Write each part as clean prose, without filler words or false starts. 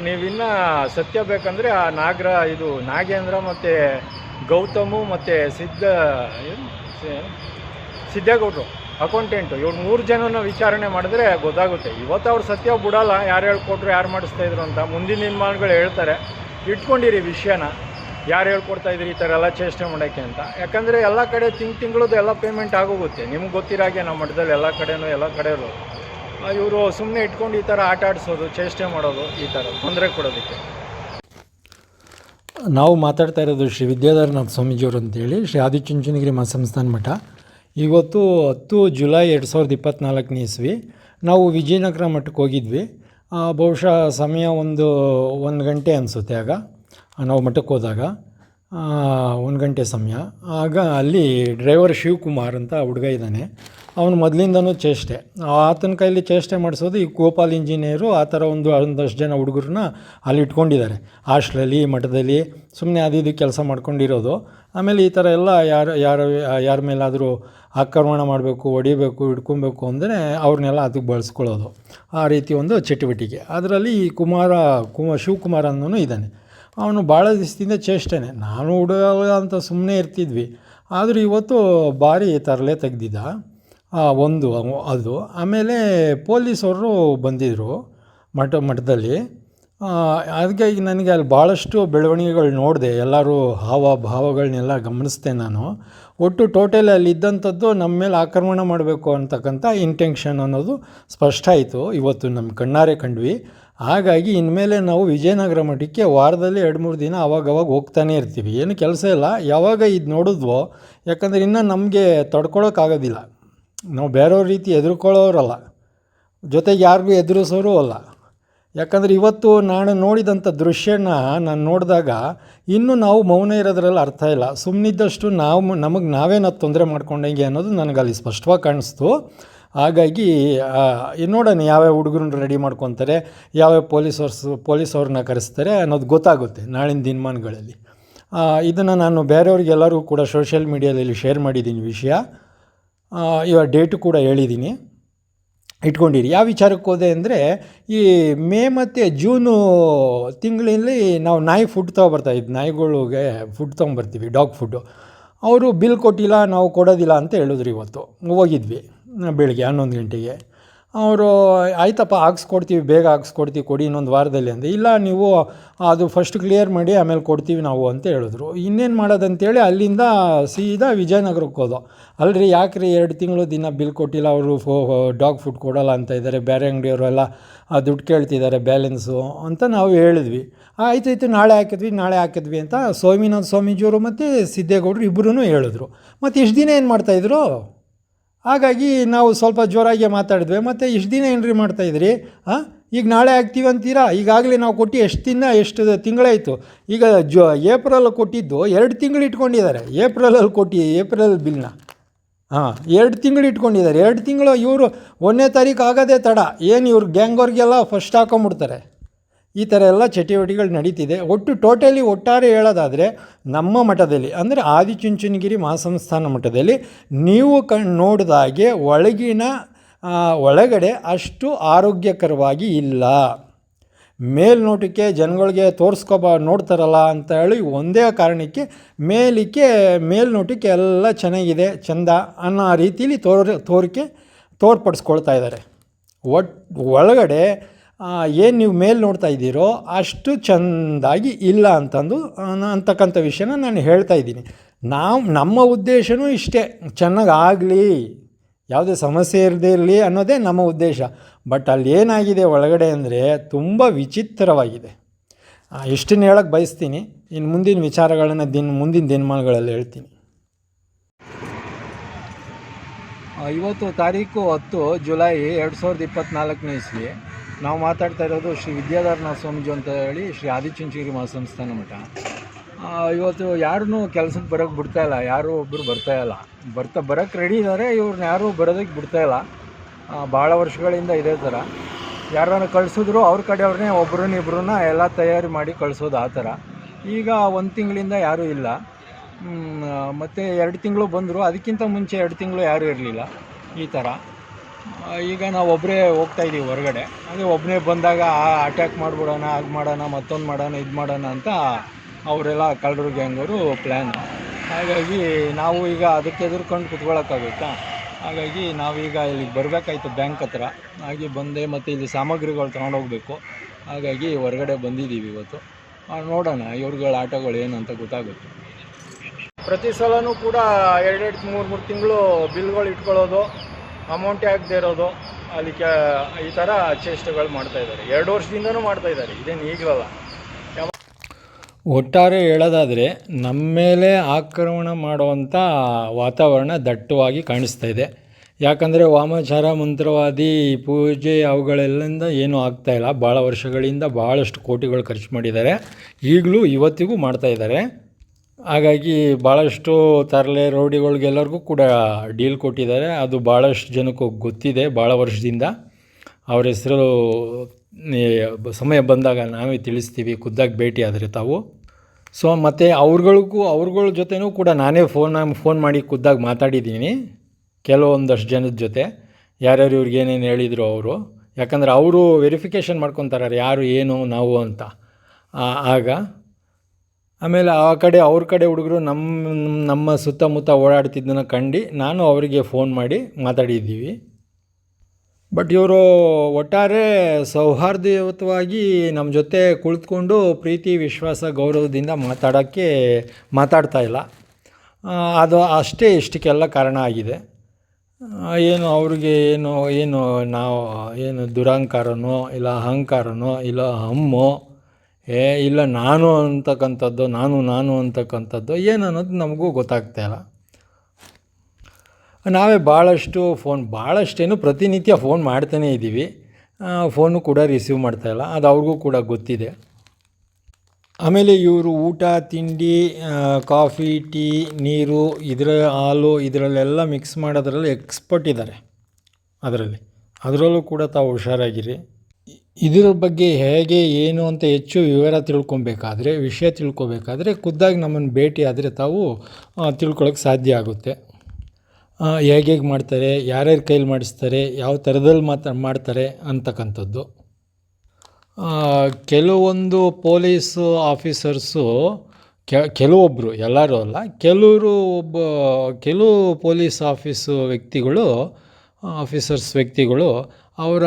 ನೀವಿನ್ನೂ ಸತ್ಯ ಬೇಕಂದರೆ ಆ ನಾಗೇಂದ್ರ ಮತ್ತು ಗೌತಮು ಮತ್ತು ಸಿದ್ದೇಗೌಡರು ಅಕೌಂಟೆಂಟು ಇವ್ರು 3 ಜನನ ವಿಚಾರಣೆ ಮಾಡಿದ್ರೆ ಗೊತ್ತಾಗುತ್ತೆ. ಇವತ್ತು ಅವ್ರು ಸತ್ಯ ಬಿಡೋಲ್ಲ, ಯಾರು ಹೇಳ್ಕೊಟ್ರು, ಯಾರು ಮಾಡಿಸ್ತಾಯಿದ್ರು ಅಂತ. ಮುಂದಿನ ದಿನಮಾನಗಳು ಹೇಳ್ತಾರೆ. ಇಟ್ಕೊಂಡಿರಿ ವಿಷಯನ, ಯಾರು ಹೇಳ್ಕೊಡ್ತಾಯಿದ್ರಿ ಈ ಥರ ಎಲ್ಲ ಚೇಷ್ಟೆ ಮಾಡೋಕ್ಕೆ ಅಂತ. ಯಾಕಂದರೆ ಎಲ್ಲ ಕಡೆ ತಿಂಗಳದ್ದು ಎಲ್ಲ ಪೇಮೆಂಟ್ ಆಗೋಗುತ್ತೆ. ನಿಮ್ಗೆ ಗೊತ್ತಿರಾಗೆ ನಮ್ಮ ಮಠದಲ್ಲಿ ಎಲ್ಲ ಕಡೆಯೂ ಇವರು ಸುಮ್ಮನೆ ಇಟ್ಕೊಂಡು ಈ ಥರ ಆಟ ಆಡಿಸೋದು, ಚೇಷ್ಟೆ ಮಾಡೋದು, ಈ ಥರ ತೊಂದರೆ ಕೊಡೋದಕ್ಕೆ. ನಾವು ಮಾತಾಡ್ತಾ ಇರೋದು ಶ್ರೀ ವಿದ್ಯಾಧರನಾಥ ಸ್ವಾಮೀಜಿಯವರು ಅಂತೇಳಿ, ಶ್ರೀ ಆದಿಚುಂಚನಗಿರಿ ಮಹಾಸಂಸ್ಥಾನ ಮಠ. ಇವತ್ತು 10 ಜುಲೈ 2024 ಇಸ್ವಿ ನಾವು ವಿಜಯನಗರ ಮಠಕ್ಕೆ ಹೋಗಿದ್ವಿ. ಬಹುಶಃ ಸಮಯ ಒಂದು ಗಂಟೆ ಅನಿಸುತ್ತೆ. ಆಗ ನಾವು ಮಠಕ್ಕೆ ಹೋದಾಗ 1 ಗಂಟೆ ಸಮಯ. ಆಗ ಅಲ್ಲಿ ಡ್ರೈವರ್ ಶಿವಕುಮಾರ್ ಅಂತ ಹುಡುಗ ಇದ್ದಾನೆ. ಅವನು ಮೊದಲಿಂದನೂ ಚೇಷ್ಟೆ, ಆತನ ಕೈಲಿ ಚೇಷ್ಟೆ ಮಾಡಿಸೋದು. ಈ ಗೋಪಾಲ್ ಇಂಜಿನಿಯರು ಆ ಥರ ಒಂದಷ್ಟು ಜನ ಹುಡುಗರನ್ನ ಅಲ್ಲಿ ಇಟ್ಕೊಂಡಿದ್ದಾರೆ ಹಾಸ್ಟ್ಲಲ್ಲಿ, ಮಠದಲ್ಲಿ ಸುಮ್ಮನೆ ಅದು ಕೆಲಸ ಮಾಡ್ಕೊಂಡಿರೋದು. ಆಮೇಲೆ ಈ ಥರ ಎಲ್ಲ ಯಾರ ಮೇಲಾದರೂ ಆಕ್ರಮಣ ಮಾಡಬೇಕು, ಹೊಡಿಬೇಕು, ಹಿಡ್ಕೊಬೇಕು ಅಂದರೆ ಅವ್ರನ್ನೆಲ್ಲ ಅದಕ್ಕೆ ಬಳಸ್ಕೊಳ್ಳೋದು. ಆ ರೀತಿ ಒಂದು ಚಟುವಟಿಕೆ. ಅದರಲ್ಲಿ ಈ ಶಿವಕುಮಾರ್ ಅನ್ನೋನು ಇದ್ದಾನೆ. ಅವನು ಭಾಳ ದಿವಸದಿಂದ ಚೇಷ್ಟೆನೆ. ನಾನು ಹುಡುಗ ಅಂತ ಸುಮ್ಮನೆ ಇರ್ತಿದ್ವಿ. ಆದರೂ ಇವತ್ತು ಭಾರಿ ತರಲೆ ತೆಗೆದಿದ್ದ ಅದು. ಆಮೇಲೆ ಪೊಲೀಸವರು ಬಂದಿದ್ದರು ಮಠದಲ್ಲಿ. ಅದಕ್ಕೆ ಈಗ ನನಗೆ ಅಲ್ಲಿ ಭಾಳಷ್ಟು ಬೆಳವಣಿಗೆಗಳು ನೋಡಿದೆ. ಎಲ್ಲರೂ ಭಾವಗಳನ್ನೆಲ್ಲ ಗಮನಿಸಿದೆ ನಾನು. ಒಟ್ಟು ಟೋಟಲಿ ಅಲ್ಲಿ ಇದ್ದಂಥದ್ದು ನಮ್ಮ ಮೇಲೆ ಆಕ್ರಮಣ ಮಾಡಬೇಕು ಅಂತಕ್ಕಂಥ ಇಂಟೆನ್ಷನ್ ಅನ್ನೋದು ಸ್ಪಷ್ಟ ಆಯಿತು. ಇವತ್ತು ನಮ್ಮ ಕಣ್ಣಾರೆ ಕಂಡ್ವಿ. ಹಾಗಾಗಿ ಇನ್ಮೇಲೆ ನಾವು ವಿಜಯನಗರ ಮಠಕ್ಕೆ ವಾರದಲ್ಲಿ 2-3 ದಿನ ಅವಾಗವಾಗ ಹೋಗ್ತಾನೆ ಇರ್ತೀವಿ. ಏನು ಕೆಲಸ ಇಲ್ಲ. ಯಾವಾಗ ಇದು ನೋಡಿದ್ವೋ, ಯಾಕಂದರೆ ಇನ್ನೂ ನಮಗೆ ತಡ್ಕೊಳೋಕ್ಕಾಗೋದಿಲ್ಲ. ನಾವು ಬೇರೆಯವ್ರ ರೀತಿ ಎದುರ್ಕೊಳ್ಳೋರಲ್ಲ, ಜೊತೆಗೆ ಯಾರಿಗೂ ಎದುರಿಸೋರು ಅಲ್ಲ. ಯಾಕಂದರೆ ಇವತ್ತು ನಾನು ನೋಡಿದಂಥ ದೃಶ್ಯನ ನಾನು ನೋಡಿದಾಗ ಇನ್ನೂ ನಾವು ಮೌನ ಇರೋದ್ರಲ್ಲಿ ಅರ್ಥ ಇಲ್ಲ. ಸುಮ್ಮನಿದ್ದಷ್ಟು ನಮಗೆ ನಾವೇನೋ ತೊಂದರೆ ಮಾಡ್ಕೊಂಡಂಗೆ ಅನ್ನೋದು ನನಗೆ ಅಲ್ಲಿ ಸ್ಪಷ್ಟವಾಗಿ ಕಾಣಿಸ್ತು. ಹಾಗಾಗಿ ನೋಡೋಣ ಯಾವ್ಯಾವ ಹುಡುಗರನ್ನ ರೆಡಿ ಮಾಡ್ಕೊತಾರೆ, ಯಾವ್ಯಾವ ಪೊಲೀಸವ್ರನ್ನ ಕರೆಸ್ತಾರೆ ಅನ್ನೋದು ಗೊತ್ತಾಗುತ್ತೆ ನಾಳಿನ ದಿನಮಾನಗಳಲ್ಲಿ. ಇದನ್ನು ನಾನು ಬೇರೆಯವ್ರಿಗೆಲ್ಲರಿಗೂ ಕೂಡ ಸೋಷಿಯಲ್ ಮೀಡಿಯಾದಲ್ಲಿ ಶೇರ್ ಮಾಡಿದ್ದೀನಿ ವಿಷಯ. ಇವಾಗ ಡೇಟು ಕೂಡ ಹೇಳಿದ್ದೀನಿ, ಇಟ್ಕೊಂಡಿರಿ. ಯಾವ ವಿಚಾರಕ್ಕೆ ಹೋದೆ ಅಂದರೆ, ಈ ಮೇ ಮತ್ತು ಜೂನು ತಿಂಗಳಲ್ಲಿ ನಾವು ನಾಯಿ ಫುಡ್ ತೊಗೊಬರ್ತಾಯಿದ್ವಿ. ನಾಯಿಗಳಿಗೆ ಫುಡ್ ತೊಗೊಂಬರ್ತೀವಿ, ಡಾಗ್ ಫುಡ್ಡು. ಅವರು ಬಿಲ್ ಕೊಟ್ಟಿಲ್ಲ, ನಾವು ಕೊಡೋದಿಲ್ಲ ಅಂತ ಹೇಳಿದ್ರು. ಇವತ್ತು ಹೋಗಿದ್ವಿ ಬೆಳಿಗ್ಗೆ 11 ಗಂಟೆಗೆ. ಅವರು ಆಯ್ತಪ್ಪ ಹಾಕ್ಸ್ಕೊಡ್ತೀವಿ, ಬೇಗ ಹಾಕ್ಸ್ಕೊಡ್ತೀವಿ, ಕೊಡಿ ಇನ್ನೊಂದು ವಾರದಲ್ಲಿ ಅಂದೆ. ಇಲ್ಲ, ನೀವು ಅದು ಫಸ್ಟ್ ಕ್ಲಿಯರ್ ಮಾಡಿ ಆಮೇಲೆ ಕೊಡ್ತೀವಿ ನಾವು ಅಂತ ಹೇಳಿದ್ರು. ಇನ್ನೇನು ಮಾಡೋದಂತೇಳಿ ಅಲ್ಲಿಂದ ಸೀದಾ ವಿಜಯನಗರಕ್ಕೆ ಹೋದೋ. ಅಲ್ರಿ ಯಾಕ್ರಿ 2 ತಿಂಗಳು ದಿನ ಬಿಲ್ ಕೊಟ್ಟಿಲ್ಲ, ಅವರು ಡಾಗ್ ಫುಡ್ ಕೊಡೋಲ್ಲ ಅಂತ ಇದ್ದಾರೆ, ಬೇರೆ ಅಂಗಡಿಯವರೆಲ್ಲ ದುಡ್ಡು ಕೇಳ್ತಿದ್ದಾರೆ ಬ್ಯಾಲೆನ್ಸು ಅಂತ ನಾವು ಹೇಳಿದ್ವಿ. ಆಯ್ತಾಯ್ತು ನಾಳೆ ಹಾಕಿದ್ವಿ ಅಂತ ಸ್ವಾಮಿನಾಥ ಸ್ವಾಮೀಜಿಯವರು ಮತ್ತು ಸಿದ್ದೇಗೌಡರು ಇಬ್ಬರೂ ಹೇಳಿದ್ರು. ಮತ್ತು ಇಷ್ಟು ದಿನ ಏನು ಮಾಡ್ತಾಯಿದ್ರು? ಹಾಗಾಗಿ ನಾವು ಸ್ವಲ್ಪ ಜೋರಾಗಿ ಮಾತಾಡಿದ್ವಿ. ಮತ್ತು ಇಷ್ಟು ದಿನ ಏನ್ರಿ ಮಾಡ್ತಾಯಿದ್ರಿ? ಈಗ ನಾಳೆ ಹಾಕ್ತೀವಿ ಅಂತೀರಾ? ಈಗಾಗಲೇ ನಾವು ಕೊಟ್ಟು ಎಷ್ಟು ತಿಂಗಳಾಯಿತು? ಈಗ ಏಪ್ರಿಲ್ ಕೊಟ್ಟಿದ್ದು 2 ತಿಂಗಳು ಇಟ್ಕೊಂಡಿದ್ದಾರೆ. ಏಪ್ರಿಲ್ ಬಿಲ್ನ 2 ತಿಂಗಳು ಇಟ್ಕೊಂಡಿದ್ದಾರೆ. 2 ತಿಂಗಳು ಇವರು 1ನೇ ತಾರೀಕು ಆಗೋದೇ ತಡ. ಏನು ಇವ್ರು ಗ್ಯಾಂಗ್ವರ್ಗೆಲ್ಲ ಫಸ್ಟ್ ಹಾಕೊಂಬಿಡ್ತಾರೆ. ಈ ಥರ ಎಲ್ಲ ಚಟುವಟಿಕೆಗಳು ನಡೀತಿದೆ. ಒಟ್ಟಾರೆ ಹೇಳೋದಾದರೆ ನಮ್ಮ ಮಠದಲ್ಲಿ, ಅಂದರೆ ಆದಿಚುಂಚನಗಿರಿ ಮಹಾಸಂಸ್ಥಾನ ಮಠದಲ್ಲಿ ನೀವು ನೋಡಿದಾಗೆ ಒಳಗಡೆ ಅಷ್ಟು ಆರೋಗ್ಯಕರವಾಗಿ ಇಲ್ಲ. ಮೇಲ್ನೋಟಕ್ಕೆ ಜನಗಳಿಗೆ ನೋಡ್ತಾರಲ್ಲ ಅಂತ ಹೇಳಿ ಒಂದೇ ಕಾರಣಕ್ಕೆ ಮೇಲ್ನೋಟಕ್ಕೆ ಎಲ್ಲ ಚೆನ್ನಾಗಿದೆ, ಚೆಂದ ಅನ್ನೋ ರೀತಿಯಲ್ಲಿ ತೋರ್ಪಡಿಸ್ಕೊಳ್ತಾ ಇದ್ದಾರೆ. ಒಳಗಡೆ ಏನು ನೀವು ಮೇಲೆ ನೋಡ್ತಾ ಇದ್ದೀರೋ ಅಷ್ಟು ಚೆಂದಾಗಿ ಇಲ್ಲ ಅಂತಕ್ಕಂಥ ವಿಷಯನ ನಾನು ಹೇಳ್ತಾ ಇದ್ದೀನಿ. ನಮ್ಮ ಉದ್ದೇಶವೂ ಇಷ್ಟೇ, ಚೆನ್ನಾಗಾಗಲಿ, ಯಾವುದೇ ಸಮಸ್ಯೆ ಇರದೇ ಇರಲಿ ಅನ್ನೋದೇ ನಮ್ಮ ಉದ್ದೇಶ. ಬಟ್ ಅಲ್ಲಿ ಏನಾಗಿದೆ ಒಳಗಡೆ ಅಂದರೆ ತುಂಬ ವಿಚಿತ್ರವಾಗಿದೆ. ಇಷ್ಟನ್ನು ಹೇಳಕ್ಕೆ ಬಯಸ್ತೀನಿ. ಇನ್ನು ಮುಂದಿನ ವಿಚಾರಗಳನ್ನು ಮುಂದಿನ ದಿನಮಾನಗಳಲ್ಲಿ ಹೇಳ್ತೀನಿ. ಇವತ್ತು ತಾರೀಕು 10 ಜುಲೈ 2024 ಇಸ್ವಿ. ನಾವು ಮಾತಾಡ್ತಾ ಇರೋದು ಶ್ರೀ ವಿದ್ಯಾಧರನಾಥ ಸ್ವಾಮೀಜಿ ಅಂತ ಹೇಳಿ, ಶ್ರೀ ಆದಿಚುಂಚನಗಿರಿ ಮಹಾಸಂಸ್ಥಾನ ಮಠ. ಇವತ್ತು ಯಾರನ್ನೂ ಕೆಲಸಕ್ಕೆ ಬರೋಕ್ಕೆ ಬಿಡ್ತಾಯಿಲ್ಲ, ಯಾರೂ ಒಬ್ಬರು ಬರ್ತಾಯಿಲ್ಲ. ಬರೋಕ್ಕೆ ರೆಡಿ ಇದ್ದಾರೆ, ಇವ್ರನ್ನ ಯಾರೂ ಬರೋದಕ್ಕೆ ಬಿಡ್ತಾಯಿಲ್ಲ. ಭಾಳ ವರ್ಷಗಳಿಂದ ಇದೇ ಥರ. ಯಾರನ್ನ ಕಳಿಸಿದ್ರು ಅವ್ರ ಕಡೆಯವ್ರನ್ನೇ ಒಬ್ಬರನ್ನ ಎಲ್ಲ ತಯಾರಿ ಮಾಡಿ ಕಳಿಸೋದು ಆ ಥರ. ಈಗ 1 ತಿಂಗಳಿಂದ ಯಾರೂ ಇಲ್ಲ. ಮತ್ತು 2 ತಿಂಗಳು ಬಂದರು, ಅದಕ್ಕಿಂತ ಮುಂಚೆ 2 ತಿಂಗಳು ಯಾರೂ ಇರಲಿಲ್ಲ. ಈ ಥರ ಈಗ ನಾವು ಒಬ್ಬರೇ ಹೋಗ್ತಾ ಇದ್ದೀವಿ ಹೊರಗಡೆ. ಅದೇ ಒಬ್ಬನೇ ಬಂದಾಗ ಅಟ್ಯಾಕ್ ಮಾಡಿಬಿಡೋಣ, ಅದು ಮಾಡೋಣ, ಮತ್ತೊಂದು ಮಾಡೋಣ, ಇದು ಮಾಡೋಣ ಅಂತ ಅವರೆಲ್ಲ ಕಳ್ಳರು ಗ್ಯಾಂಗವರು ಪ್ಲ್ಯಾನ್. ಹಾಗಾಗಿ ನಾವು ಈಗ ಅದಕ್ಕೆ ಎದುರ್ಕೊಂಡು ಕುತ್ಕೊಳ್ಳೋಕ್ಕಾಗುತ್ತಾ? ಹಾಗಾಗಿ ನಾವೀಗ ಇಲ್ಲಿಗೆ ಬರಬೇಕಾಯ್ತು ಬ್ಯಾಂಕ್ ಹತ್ರ. ಹಾಗೆ ಬಂದೆ, ಮತ್ತು ಇಲ್ಲಿ ಸಾಮಗ್ರಿಗಳು ತೊಗೊಂಡೋಗ್ಬೇಕು. ಹಾಗಾಗಿ ಹೊರಗಡೆ ಬಂದಿದ್ದೀವಿ ಇವತ್ತು. ನೋಡೋಣ ಇವ್ರುಗಳ ಆಟಗಳು ಏನು ಅಂತ ಗೊತ್ತಾಗುತ್ತೆ. ಪ್ರತಿ ಸಲನೂ ಕೂಡ 2-3 ತಿಂಗಳು ಬಿಲ್ಗಳು ಇಟ್ಕೊಳ್ಳೋದು, ಅಮೌಂಟೇ ಆಗದೆ ಇರೋದು, ಅದಕ್ಕೆ ಈ ಥರ ಚೇಷ್ಟೆಗಳು ಮಾಡ್ತಾಯಿದ್ದಾರೆ. 2 ವರ್ಷದಿಂದನೂ ಮಾಡ್ತಾಯಿದ್ದಾರೆ, ಇದೇನು ಈಗಲಲ್ಲ. ಒಟ್ಟಾರೆ ಹೇಳೋದಾದರೆ ನಮ್ಮ ಮೇಲೆ ಆಕ್ರಮಣ ಮಾಡುವಂಥ ವಾತಾವರಣ ದಟ್ಟವಾಗಿ ಕಾಣಿಸ್ತಾ ಇದೆ. ಯಾಕಂದರೆ ವಾಮಾಚಾರ, ಮಂತ್ರವಾದಿ, ಪೂಜೆ ಅವುಗಳೆಲ್ಲಿಂದ ಏನೂ ಆಗ್ತಾಯಿಲ್ಲ. ಭಾಳ ವರ್ಷಗಳಿಂದ ಭಾಳಷ್ಟು ಕೋಟಿಗಳು ಖರ್ಚು ಮಾಡಿದ್ದಾರೆ, ಈಗಲೂ ಇವತ್ತಿಗೂ ಮಾಡ್ತಾಯಿದ್ದಾರೆ. ಹಾಗಾಗಿ ಭಾಳಷ್ಟು ತರಲೆ ರೌಡಿಗಳಿಗೆಲ್ಲರಿಗೂ ಕೂಡ ಡೀಲ್ ಕೊಟ್ಟಿದ್ದಾರೆ. ಅದು ಭಾಳಷ್ಟು ಜನಕ್ಕೂ ಗೊತ್ತಿದೆ ಭಾಳ ವರ್ಷದಿಂದ. ಅವ್ರ ಹೆಸರು ಸಮಯ ಬಂದಾಗ ನಾವೇ ತಿಳಿಸ್ತೀವಿ, ಖುದ್ದಾಗಿ ಭೇಟಿ ಆದರೆ ತಾವು. ಸೊ ಮತ್ತು ಅವ್ರಗಳ ಜೊತೆನೂ ಕೂಡ ನಾನೇ ಫೋನ್ ಮಾಡಿ ಖುದ್ದಾಗಿ ಮಾತಾಡಿದ್ದೀನಿ ಕೆಲವೊಂದಷ್ಟು ಜನದ ಜೊತೆ, ಯಾರ್ಯಾರು ಇವ್ರಿಗೆ ಏನೇನು ಹೇಳಿದರು ಅವರು. ಯಾಕಂದರೆ ಅವರು ವೆರಿಫಿಕೇಷನ್ ಮಾಡ್ಕೊತಾರೆ ಯಾರು ಏನು ನಾವು ಅಂತ. ಆಗ ಆಮೇಲೆ ಅವ್ರ ಕಡೆ ಹುಡುಗರು ನಮ್ಮ ಸುತ್ತಮುತ್ತ ಓಡಾಡ್ತಿದ್ದನ್ನು ಕಂಡು ನಾನು ಅವರಿಗೆ ಫೋನ್ ಮಾಡಿ ಮಾತಾಡಿದ್ದೀವಿ. ಬಟ್ ಇವರು ಒಟ್ಟಾರೆ ಸೌಹಾರ್ದಯುತವಾಗಿ ನಮ್ಮ ಜೊತೆ ಕುಳಿತುಕೊಂಡು ಪ್ರೀತಿ, ವಿಶ್ವಾಸ, ಗೌರವದಿಂದ ಮಾತಾಡ್ತಾಯಿಲ್ಲ. ಅದು ಅಷ್ಟೇ ಇಷ್ಟಕ್ಕೆಲ್ಲ ಕಾರಣ ಆಗಿದೆ. ಏನು ಅವ್ರಿಗೆ ಏನು ನಾವು ಏನು ದುರಹಂಕಾರನೋ ಇಲ್ಲ ಅಹಂಕಾರನೋ ಇಲ್ಲ ಹಮ್ಮೋ ಇಲ್ಲ ನಾನು ಅಂತಕ್ಕಂಥದ್ದು ಏನು ಅನ್ನೋದು ನಮಗೂ ಗೊತ್ತಾಗ್ತಾಯಿಲ್ಲ. ನಾವೇ ಭಾಳಷ್ಟೇನು ಪ್ರತಿನಿತ್ಯ ಫೋನ್ ಮಾಡ್ತಾನೇ ಇದ್ದೀವಿ. ಫೋನು ಕೂಡ ರಿಸೀವ್ ಮಾಡ್ತಾಯಿಲ್ಲ, ಅದು ಅವ್ರಿಗೂ ಕೂಡ ಗೊತ್ತಿದೆ. ಆಮೇಲೆ ಇವರು ಊಟ, ತಿಂಡಿ, ಕಾಫಿ, ಟೀ, ನೀರು, ಹಾಲು ಇದರಲ್ಲೆಲ್ಲ ಮಿಕ್ಸ್ ಮಾಡೋದ್ರಲ್ಲಿ ಎಕ್ಸ್ಪರ್ಟ್ ಇದ್ದಾರೆ. ಅದರಲ್ಲೂ ಕೂಡ ತಾವು ಹುಷಾರಾಗಿರಿ. ಇದರ ಬಗ್ಗೆ ಹೇಗೆ ಏನು ಅಂತ ಹೆಚ್ಚು ವಿಷಯ ತಿಳ್ಕೊಬೇಕಾದ್ರೆ ಖುದ್ದಾಗಿ ನಮ್ಮನ್ನು ಭೇಟಿ ಆದರೆ ತಾವು ತಿಳ್ಕೊಳ್ಳೋಕೆ ಸಾಧ್ಯ ಆಗುತ್ತೆ. ಹೇಗೆ ಮಾಡ್ತಾರೆ, ಯಾರ್ಯಾರ ಕೈಲಿ ಮಾಡಿಸ್ತಾರೆ, ಯಾವ ಥರದಲ್ಲಿ ಮಾಡ್ತಾರೆ ಅಂತಕ್ಕಂಥದ್ದು. ಕೆಲವೊಂದು ಪೊಲೀಸು ಆಫೀಸರ್ಸು ಕೆಲವೊಬ್ಬರು, ಎಲ್ಲರೂ ಅಲ್ಲ, ಕೆಲವು ಪೊಲೀಸ್ ವ್ಯಕ್ತಿಗಳು ಅವರ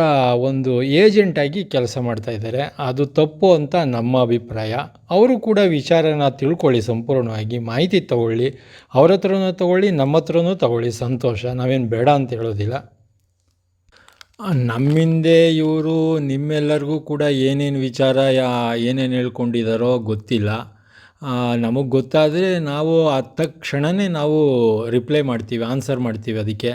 ಒಂದು ಏಜೆಂಟಾಗಿ ಕೆಲಸ ಮಾಡ್ತಾಯಿದ್ದಾರೆ. ಅದು ತಪ್ಪು ಅಂತ ನಮ್ಮ ಅಭಿಪ್ರಾಯ. ಅವರು ಕೂಡ ವಿಚಾರನ ತಿಳ್ಕೊಳ್ಳಿ, ಸಂಪೂರ್ಣವಾಗಿ ಮಾಹಿತಿ ತಗೊಳ್ಳಿ. ಅವ್ರ ಹತ್ರನೂ ತಗೊಳ್ಳಿ, ನಮ್ಮ ಹತ್ರನೂ ತಗೊಳ್ಳಿ, ಸಂತೋಷ. ನಾವೇನು ಬೇಡ ಅಂತ ಹೇಳೋದಿಲ್ಲ. ನಮ್ಮಿಂದೆ ಇವರು ನಿಮ್ಮೆಲ್ಲರಿಗೂ ಕೂಡ ಏನೇನು ವಿಚಾರ ಏನೇನು ಹೇಳ್ಕೊಂಡಿದ್ದಾರೋ ಗೊತ್ತಿಲ್ಲ. ನಮಗೆ ಗೊತ್ತಾದರೆ ನಾವು ತಕ್ಷಣವೇ ನಾವು ರಿಪ್ಲೈ ಮಾಡ್ತೀವಿ, ಆನ್ಸರ್ ಮಾಡ್ತೀವಿ ಅದಕ್ಕೆ.